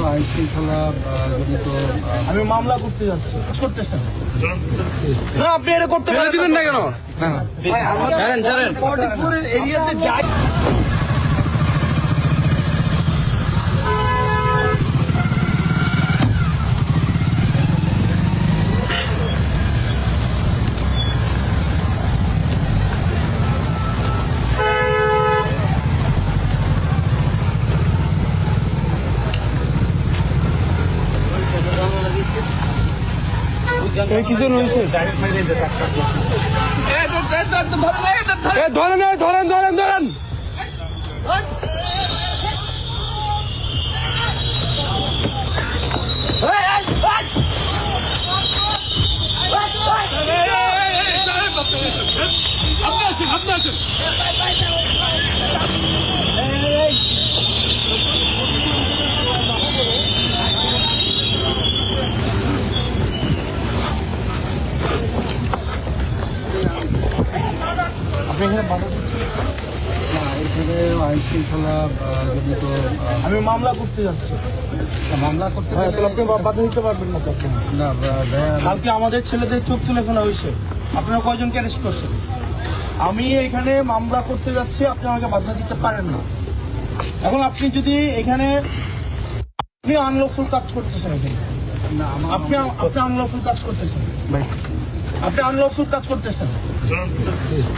আইন শৃঙ্খলা জনিত আমি মামলা করতে যাচ্ছি করতেছেন না, আপনি এটা করতে দিবেন না কেন? এরিয়াতে যাই কিছু হয়েছে ধরেন ধরেন ধরেন ধরেন আপনি আসেন আইন শৃঙ্খলা জনিত আমি মামলা করতে যাচ্ছি মামলা করতে আপনি বাধা দিতে পারবেন না তখন না কালকে আমাদের ছেলেদের চোখ তুলে ফেলা হয়েছে, আপনারা কয়জনকে অ্যারেস্ট করছেন? আমি এখানে মামলা করতে যাচ্ছি, আপনি আমাকে বাধা দিতে পারেন না। এখন আপনি যদি এখানে আপনি আনলফুল কাজ করতেছেন, এখানে আপনি আনলফুল কাজ করতেছেন, আপনি আনলফুল কাজ করতেছেন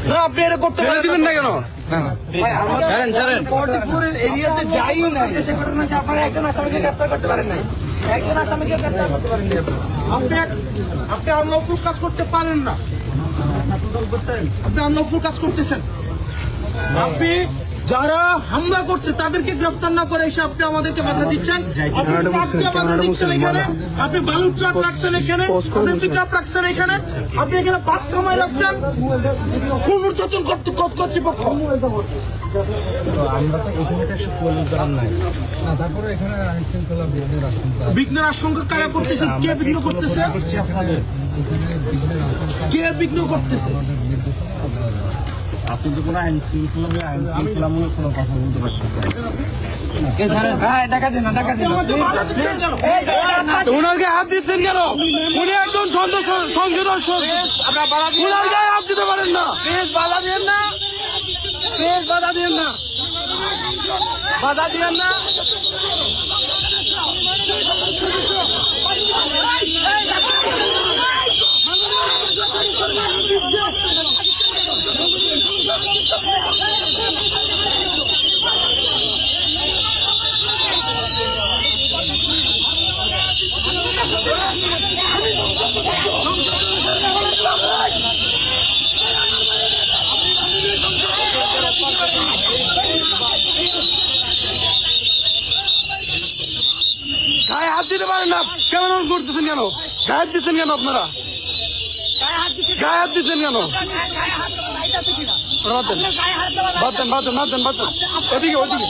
না, আপনি এটা করতে দিবেন না কেন? এরিয়াতে যাই না, আপনারা একজন আসামিকে গ্রেফতার করতে পারেন নাই, একজন আসামিকে গ্রেফতার করতে পারেন নাই, আপনি আনলফুল কাজ করতে পারেন না, আপনি আনলফুল কাজ করতেছেন। আপনি যারা হামলা করছে তাদেরকে গ্রেফতার না করে এসে আপনি আমাদেরকে বাধা দিচ্ছেন, এখানে আপনি বালু ট্রাক রাখছেন, এখানে আপনি পিকআপ রাখছেন, এখানে আপনি এখানে বাস কামাই রাখছেন, কোন ঊর্ধ্বতন কর্তৃপক্ষ? আমরা তো এখানে পুলিশ করার নাই না, তারপরে এখানে আইন শৃঙ্খলা বিঘ্নের আশঙ্কা কারা করতেছে? কে বিঘ্ন করতেছে? কে বিঘ্ন করতেছে? আপনি তো কোনো আইন শৃঙ্খলামূলক কোনো কথা বলতে পারছেন ওনাকে হাত দিচ্ছেন কেন? উনি একজন সংসদ ওনার গায়ে হাত দিতে পারেন না, বাধা দিয়েন না, বাধা দিয়েন না, বাধা দিয়েন না। গায়ে হাত দিতে পারেন না, কেমন করতেছেন কেন? গায়ে হাত দিচ্ছেন কেন? আপনারা গায়ে হাত দিচ্ছেন কেন? বাতেন বাতেন বাতেন বাতেন ওদিকে ওদিকে